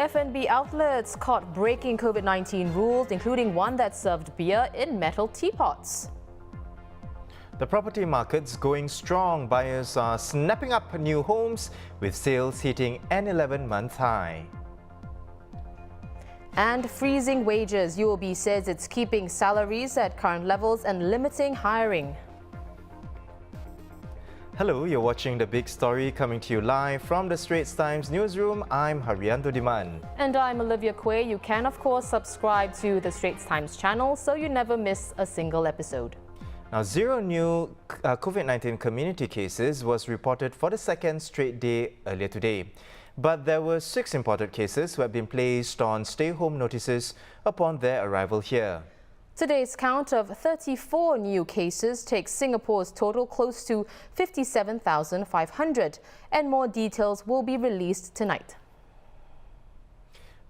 F&B outlets caught breaking COVID-19 rules, including one that served beer in metal teapots. The property market's going strong. Buyers are snapping up new homes, with sales hitting an 11-month high. And freezing wages. UOB says it's keeping salaries at current levels and limiting hiring. Hello, you're watching The Big Story, coming to you live from the Straits Times newsroom. I'm Haryanto Diman. And I'm Olivia Quay. You can, of course, subscribe to the Straits Times channel so you never miss a single episode. Now, 0 new COVID-19 community cases was reported for the second straight day earlier today. But there were 6 imported cases who have been placed on stay-home notices upon their arrival here. Today's count of 34 new cases takes Singapore's total close to 57,500, and more details will be released tonight.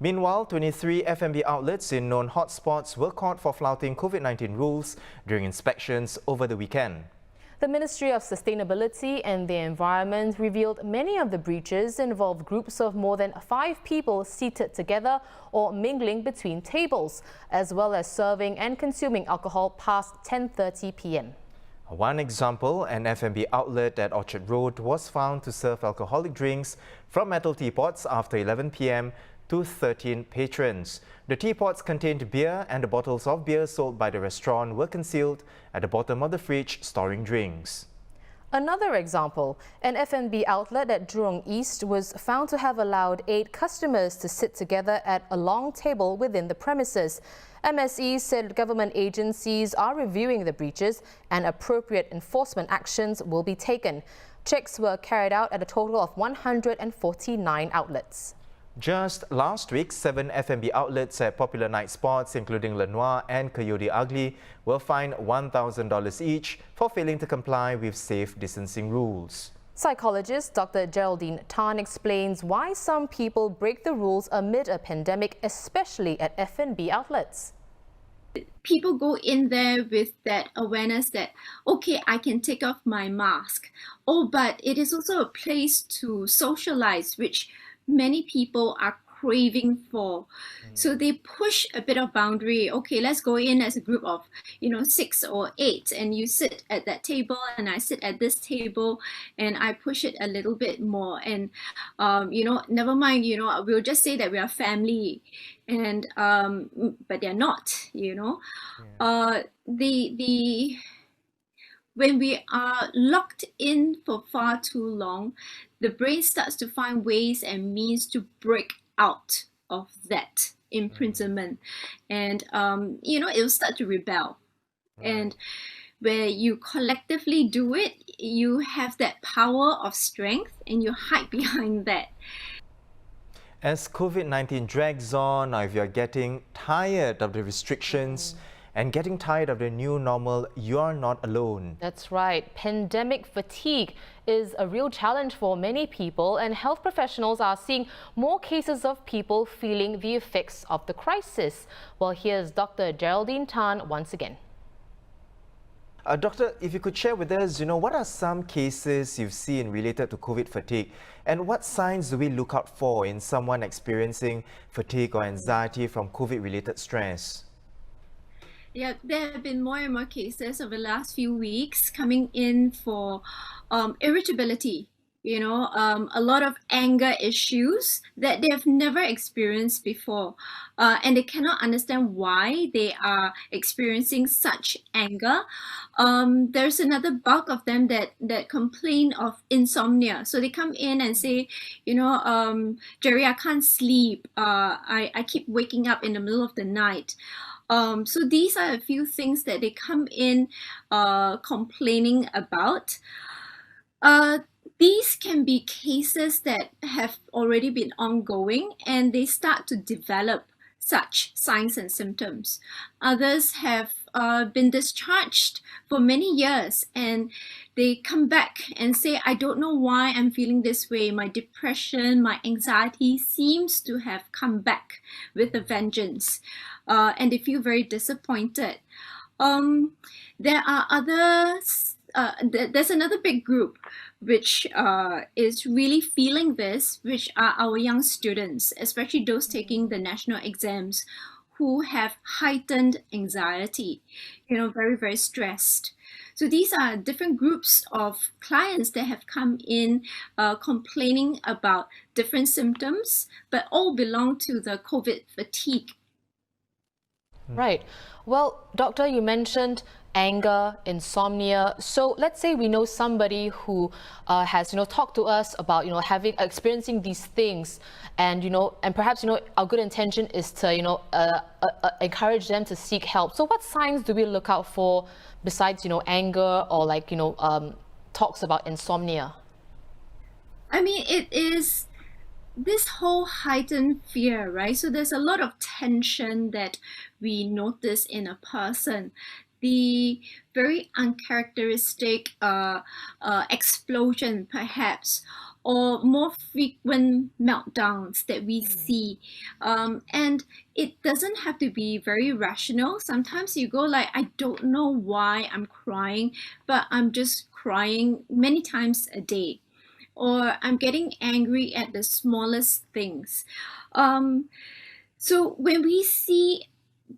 Meanwhile, 23 F&B outlets in known hotspots were caught for flouting COVID-19 rules during inspections over the weekend. The Ministry of Sustainability and the Environment revealed many of the breaches involved groups of more than 5 people seated together or mingling between tables, as well as serving and consuming alcohol past 10:30 p.m. One example, an F&B outlet at Orchard Road was found to serve alcoholic drinks from metal teapots after 11 p.m. to 13 patrons. The teapots contained beer, and the bottles of beer sold by the restaurant were concealed at the bottom of the fridge storing drinks. Another example, an F&B outlet at Jurong East was found to have allowed 8 customers to sit together at a long table within the premises. MSE said government agencies are reviewing the breaches and appropriate enforcement actions will be taken. Checks were carried out at a total of 149 outlets. Just last week, 7 F&B outlets at popular night spots, including Lenoir and Coyote Ugly, were fined $1,000 each for failing to comply with safe distancing rules. Psychologist Dr Geraldine Tan explains why some people break the rules amid a pandemic, especially at F&B outlets. People go in there with that awareness that, okay, I can take off my mask. Oh, but it is also a place to socialize, which many people are craving for. So they push a bit of boundary. Okay, let's go in as a group of 6 or 8, and you sit at that table and I sit at this table, and I push it a little bit more, and never mind, we'll just say that we are family, and but they're not. When we are locked in for far too long, the brain starts to find ways and means to break out of that imprisonment, and it'll start to rebel. And where you collectively do it, you have that power of strength and you hide behind that. As COVID-19 drags on, if you're getting tired of the restrictions and getting tired of the new normal, you're not alone. That's right. Pandemic fatigue is a real challenge for many people, and health professionals are seeing more cases of people feeling the effects of the crisis. Well, here's Dr. Geraldine Tan once again. Doctor, if you could share with us, what are some cases you've seen related to COVID fatigue, and what signs do we look out for in someone experiencing fatigue or anxiety from COVID-related stress? Yeah, there have been more and more cases over the last few weeks coming in for irritability, a lot of anger issues that they have never experienced before. And they cannot understand why they are experiencing such anger. There's another bulk of them that complain of insomnia. So they come in and say, Jerry, I can't sleep. I keep waking up in the middle of the night. So these are a few things that they come in complaining about. These can be cases that have already been ongoing, and they start to develop such signs and symptoms. Others have been discharged for many years, and they come back and say, I don't know why I'm feeling this way. My depression, my anxiety seems to have come back with a vengeance, and they feel very disappointed. There are others. There's another big group which is really feeling this, which are our young students, especially those taking the national exams, who have heightened anxiety, very, very stressed. So these are different groups of clients that have come in complaining about different symptoms, but all belong to the COVID fatigue. Right. Well, doctor, you mentioned anger, insomnia. So let's say we know somebody who has, talked to us about, experiencing these things, and and perhaps our good intention is to, encourage them to seek help. So what signs do we look out for besides, anger or talks about insomnia? I mean, it is this whole heightened fear, right? So there's a lot of tension that we notice in a person. The very uncharacteristic explosion, perhaps, or more frequent meltdowns that we see. And it doesn't have to be very rational. Sometimes you go like, I don't know why I'm crying, but I'm just crying many times a day. Or I'm getting angry at the smallest things. So when we see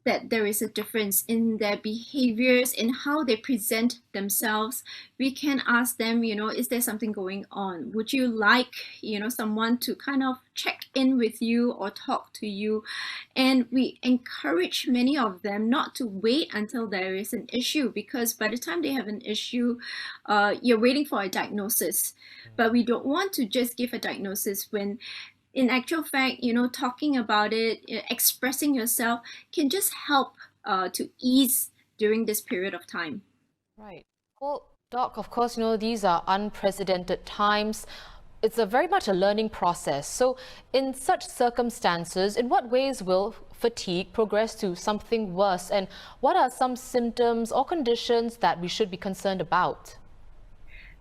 that there is a difference in their behaviors, in how they present themselves, we can ask them, is there something going on? Would you like, someone to kind of check in with you or talk to you? And we encourage many of them not to wait until there is an issue, because by the time they have an issue, you're waiting for a diagnosis. But we don't want to just give a diagnosis when, in actual fact, talking about it, expressing yourself can just help to ease during this period of time. Right. Well, Doc, of course, these are unprecedented times. It's very much a learning process. So in such circumstances, in what ways will fatigue progress to something worse? And what are some symptoms or conditions that we should be concerned about?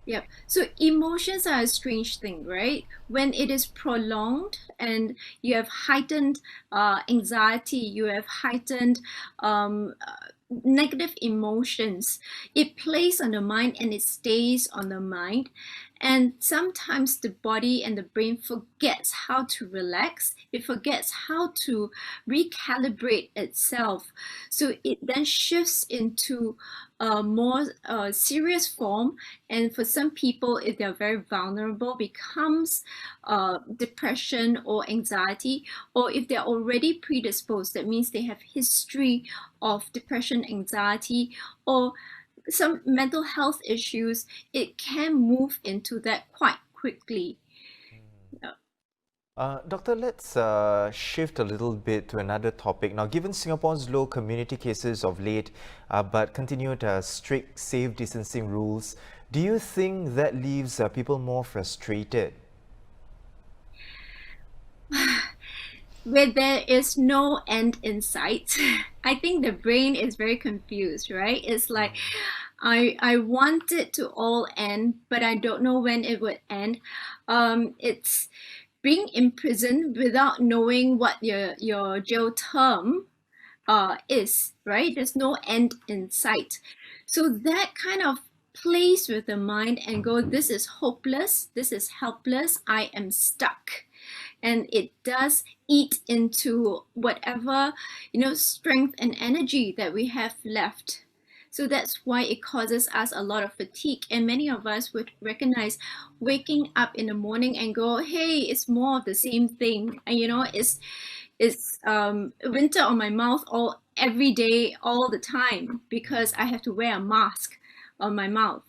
Yeah, so emotions are a strange thing, right? When it is prolonged and you have heightened anxiety, you have heightened negative emotions, it plays on the mind and it stays on the mind. And sometimes the body and the brain forgets how to relax. It forgets how to recalibrate itself. So it then shifts into a more serious form. And for some people, if they're very vulnerable, becomes depression or anxiety. Or if they're already predisposed, that means they have history of depression, anxiety, or some mental health issues, it can move into that quite quickly. Doctor, let's shift a little bit to another topic. Now, given Singapore's low community cases of late, but continued strict safe distancing rules, do you think that leaves people more frustrated? Where there is no end in sight, I think the brain is very confused, right? It's like, I want it to all end, but I don't know when it would end. It's being imprisoned without knowing what your jail term is, right? There's no end in sight. So that kind of plays with the mind and go, this is hopeless, this is helpless, I am stuck. And it does eat into whatever, strength and energy that we have left. So that's why it causes us a lot of fatigue. And many of us would recognize waking up in the morning and go, hey, it's more of the same thing. And, it's winter on my mouth every day, all the time, because I have to wear a mask on my mouth,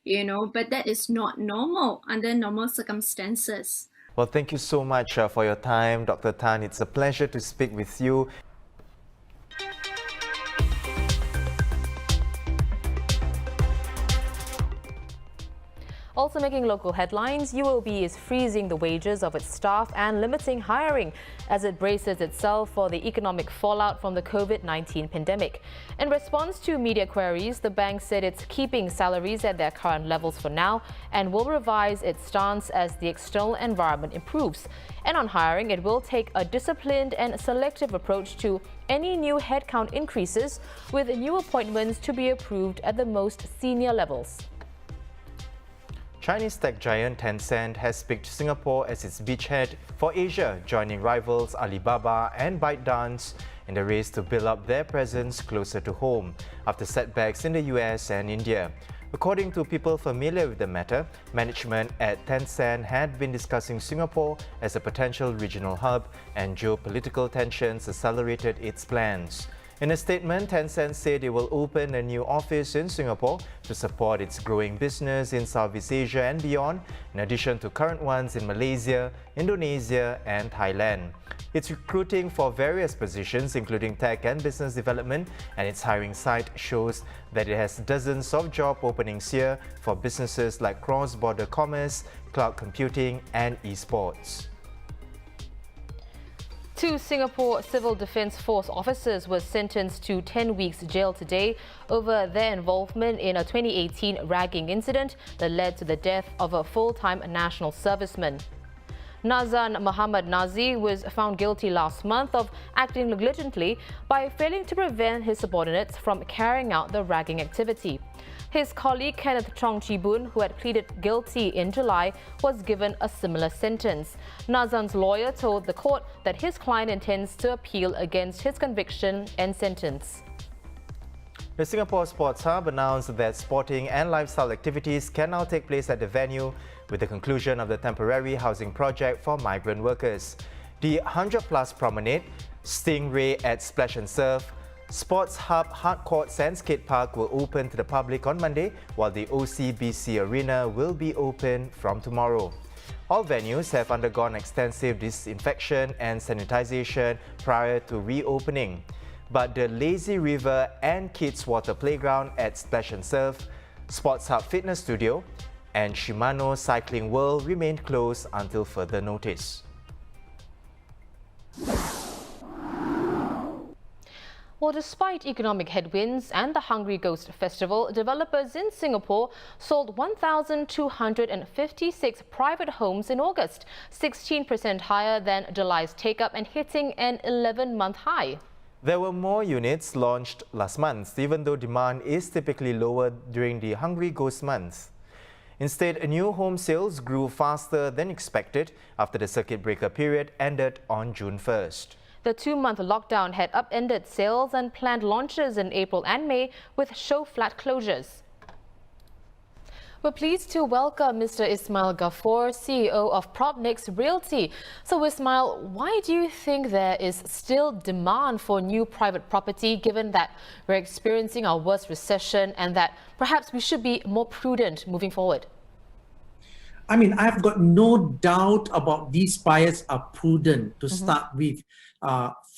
but that is not normal under normal circumstances. Well, thank you so much for your time, Dr. Tan. It's a pleasure to speak with you. Also making local headlines, UOB is freezing the wages of its staff and limiting hiring as it braces itself for the economic fallout from the COVID-19 pandemic. In response to media queries, the bank said it's keeping salaries at their current levels for now and will revise its stance as the external environment improves. And on hiring, it will take a disciplined and selective approach to any new headcount increases, with new appointments to be approved at the most senior levels. Chinese tech giant Tencent has picked Singapore as its beachhead for Asia, joining rivals Alibaba and ByteDance in the race to build up their presence closer to home after setbacks in the US and India. According to people familiar with the matter, management at Tencent had been discussing Singapore as a potential regional hub, and geopolitical tensions accelerated its plans. In a statement, Tencent said it will open a new office in Singapore to support its growing business in Southeast Asia and beyond, in addition to current ones in Malaysia, Indonesia, and Thailand. It's recruiting for various positions, including tech and business development, and its hiring site shows that it has dozens of job openings here for businesses like cross-border commerce, cloud computing, and esports. 2 Singapore Civil Defence Force officers were sentenced to 10 weeks jail today over their involvement in a 2018 ragging incident that led to the death of a full-time national serviceman. Nazan Muhammad Nazi was found guilty last month of acting negligently by failing to prevent his subordinates from carrying out the ragging activity. His colleague Kenneth Chong Chibun, who had pleaded guilty in July, was given a similar sentence. Nazan's lawyer told the court that his client intends to appeal against his conviction and sentence. The Singapore Sports Hub announced that sporting and lifestyle activities can now take place at the venue with the conclusion of the temporary housing project for migrant workers. The 100-plus promenade, Stingray at Splash and Surf, Sports Hub Hard Courts and Skate Park will open to the public on Monday, while the OCBC Arena will be open from tomorrow. All venues have undergone extensive disinfection and sanitization prior to reopening. But the Lazy River and Kids Water Playground at Splash and Surf, Sports Hub Fitness Studio, and Shimano Cycling World remain closed until further notice. Well, despite economic headwinds and the Hungry Ghost Festival, developers in Singapore sold 1,256 private homes in August, 16% higher than July's take-up and hitting an 11-month high. There were more units launched last month, even though demand is typically lower during the Hungry Ghost month. Instead, new home sales grew faster than expected after the circuit breaker period ended on June 1st. The 2-month lockdown had upended sales and planned launches in April and May with show flat closures. We're pleased to welcome Mr. Ismail Gafoor, CEO of PropNex Realty. So Ismail, why do you think there is still demand for new private property given that we're experiencing our worst recession and that perhaps we should be more prudent moving forward? I mean, I've got no doubt about these buyers are prudent to start with.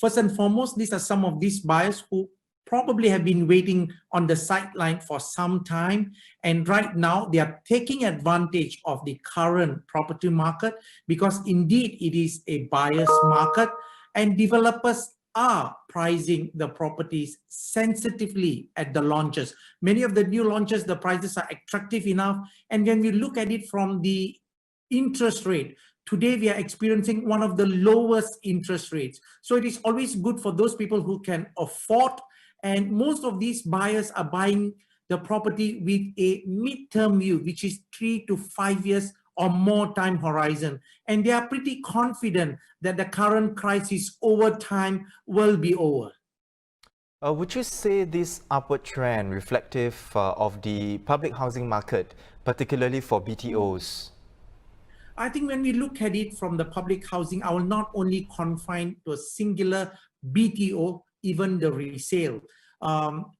First and foremost, these are some of these buyers who probably have been waiting on the sideline for some time. And right now, they are taking advantage of the current property market because indeed it is a buyer's market and developers are pricing the properties sensitively at the launches. Many of the new launches, the prices are attractive enough. And when we look at it from the interest rate, today we are experiencing one of the lowest interest rates. So it is always good for those people who can afford. And most of these buyers are buying the property with a mid-term view, which is 3 to 5 years or more time horizon. And they are pretty confident that the current crisis over time will be over. Would you say this upward trend reflective of the public housing market, particularly for BTOs? I think when we look at it from the public housing, I will not only confine to a singular BTO, even the resale.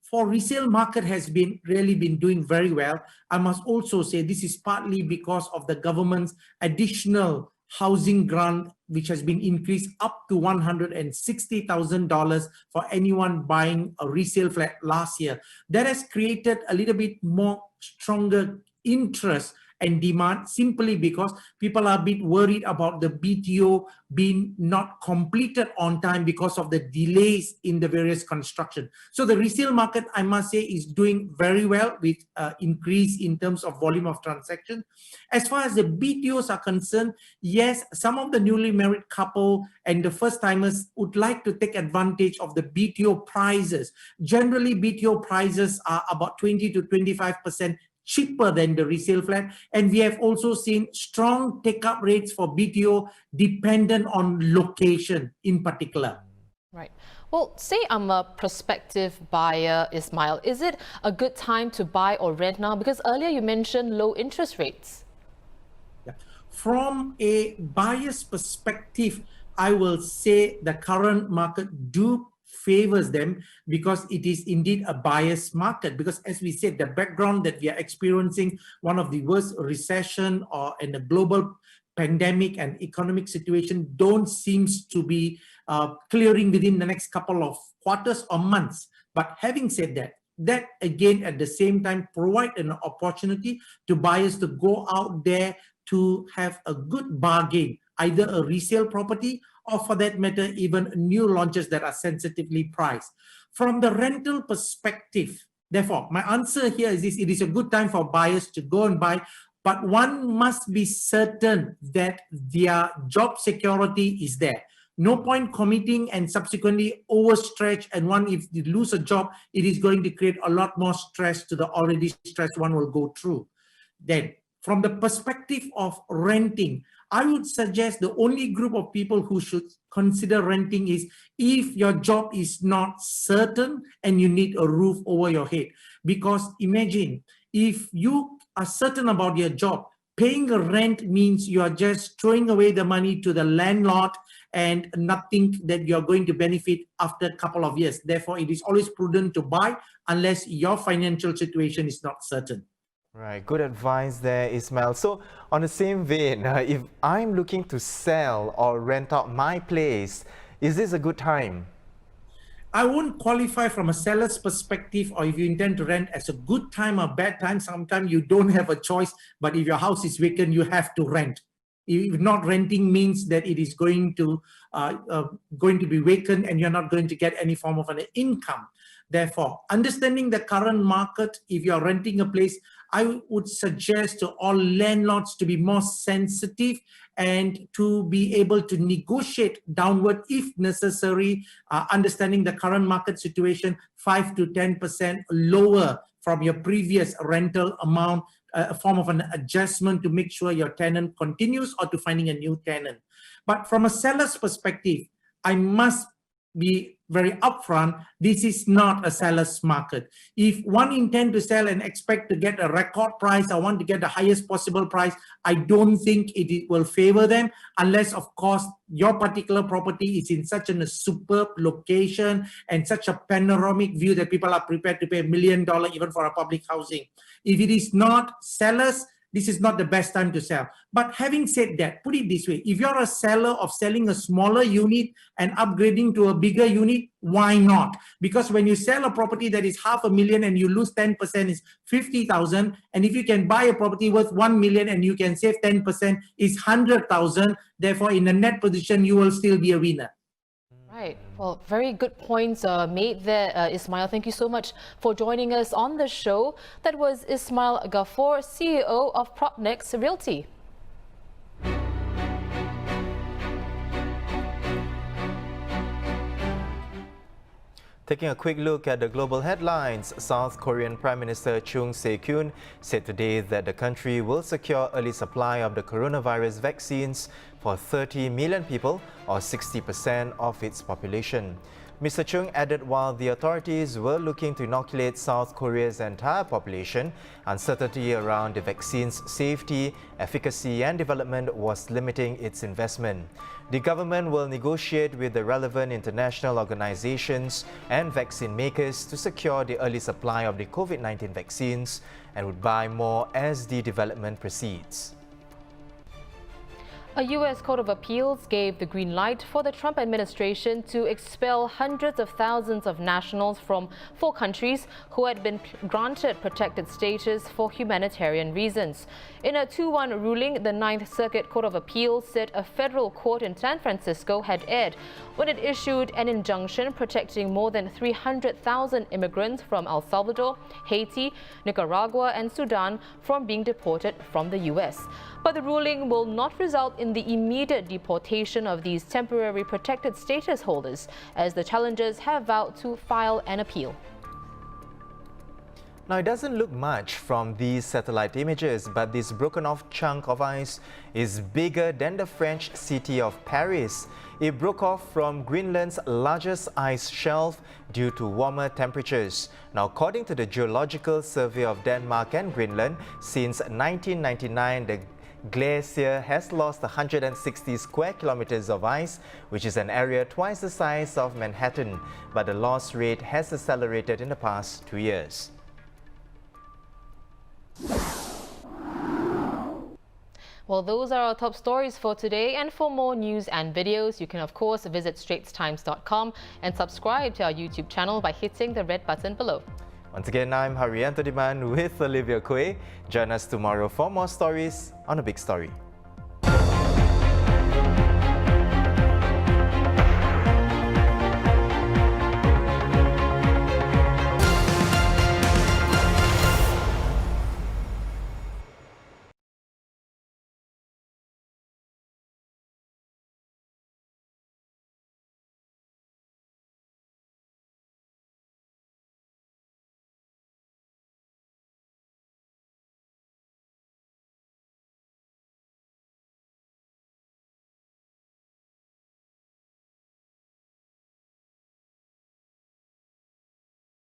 For resale market has really been doing very well. I must also say this is partly because of the government's additional housing grant, which has been increased up to $160,000 for anyone buying a resale flat last year. That has created a little bit more stronger interest and demand simply because people are a bit worried about the BTO being not completed on time because of the delays in the various construction. So the resale market, I must say, is doing very well with increase in terms of volume of transactions. As far as the BTOs are concerned, yes, some of the newly married couple and the first timers would like to take advantage of the BTO prices. Generally, BTO prices are about 20 to 25% cheaper than the resale flat. And we have also seen strong take-up rates for BTO dependent on location in particular. Right. Well, say I'm a prospective buyer, Ismail. Is it a good time to buy or rent now? Because earlier you mentioned low interest rates. Yeah. From a buyer's perspective, I will say the current market favors them because it is indeed a buyer's market. Because as we said, the background that we are experiencing, one of the worst recession or in a global pandemic and economic situation don't seems to be clearing within the next couple of quarters or months. But having said that, that again at the same time provide an opportunity to buyers to go out there to have a good bargain, either a resale property or for that matter, even new launches that are sensitively priced. From the rental perspective, therefore, my answer here is this: it is a good time for buyers to go and buy, but one must be certain that their job security is there. No point committing and subsequently overstretch, and one, if you lose a job, it is going to create a lot more stress to the already stressed one will go through. Then, from the perspective of renting, I would suggest the only group of people who should consider renting is if your job is not certain and you need a roof over your head. Because imagine, if you are certain about your job, paying a rent means you are just throwing away the money to the landlord and nothing that you're going to benefit after a couple of years. Therefore, it is always prudent to buy unless your financial situation is not certain. Right, good advice there, Ismail. So, on the same vein, if I'm looking to sell or rent out my place, is this a good time? I won't qualify from a seller's perspective, or if you intend to rent, as a good time or bad time. Sometimes you don't have a choice, but if your house is vacant, you have to rent. If not renting means that it is going to be vacant and you're not going to get any form of an income. Therefore, understanding the current market, if you're renting a place, I would suggest to all landlords to be more sensitive and to be able to negotiate downward if necessary, understanding the current market situation, 5 to 10% lower from your previous rental amount, a form of an adjustment to make sure your tenant continues or to finding a new tenant. But from a seller's perspective, I must be very upfront, this is not a seller's market. If one intend to sell and expect to get a record price, I want to get the highest possible price, I don't think it will favor them, unless of course your particular property is in such a superb location and such a panoramic view that people are prepared to pay $1 million even for a public housing. If it is not, sellers, this is not the best time to sell. But having said that, put it this way, if you're a seller of selling a smaller unit and upgrading to a bigger unit, why not? Because when you sell a property that is $500,000 and you lose 10% is 50,000, and if you can buy a property worth 1 million and you can save 10% is 100,000, therefore in a net position, you will still be a winner. Right. Well, very good points made there, Ismail. Thank you so much for joining us on the show. That was Ismail Gafoor, CEO of PropNex Realty. Taking a quick look at the global headlines, South Korean Prime Minister Chung Se-kyun said today that the country will secure early supply of the coronavirus vaccines for 30 million people, or 60% of its population. Mr. Chung added while the authorities were looking to inoculate South Korea's entire population, uncertainty around the vaccine's safety, efficacy and development was limiting its investment. The government will negotiate with the relevant international organizations and vaccine makers to secure the early supply of the COVID-19 vaccines and would buy more as the development proceeds. A U.S. Court of Appeals gave the green light for the Trump administration to expel hundreds of thousands of nationals from 4 countries who had been granted protected status for humanitarian reasons. In a 2-1 ruling, the Ninth Circuit Court of Appeals said a federal court in San Francisco had erred when it issued an injunction protecting more than 300,000 immigrants from El Salvador, Haiti, Nicaragua and Sudan from being deported from the U.S. But the ruling will not result in the immediate deportation of these temporary protected status holders, as the challengers have vowed to file an appeal. Now, it doesn't look much from these satellite images, but this broken off chunk of ice is bigger than the French city of Paris. It broke off from Greenland's largest ice shelf due to warmer temperatures. Now, according to the Geological Survey of Denmark and Greenland, since 1999, the glacier has lost 160 square kilometers of ice, which is an area twice the size of Manhattan. But the loss rate has accelerated in the past 2 years. Well, those are our top stories for today, and for more news and videos, you can of course visit straitstimes.com and subscribe to our YouTube channel by hitting the red button below. Once again, I'm Haryanto Diman with Olivia Kue. Join us tomorrow for more stories on The Big Story.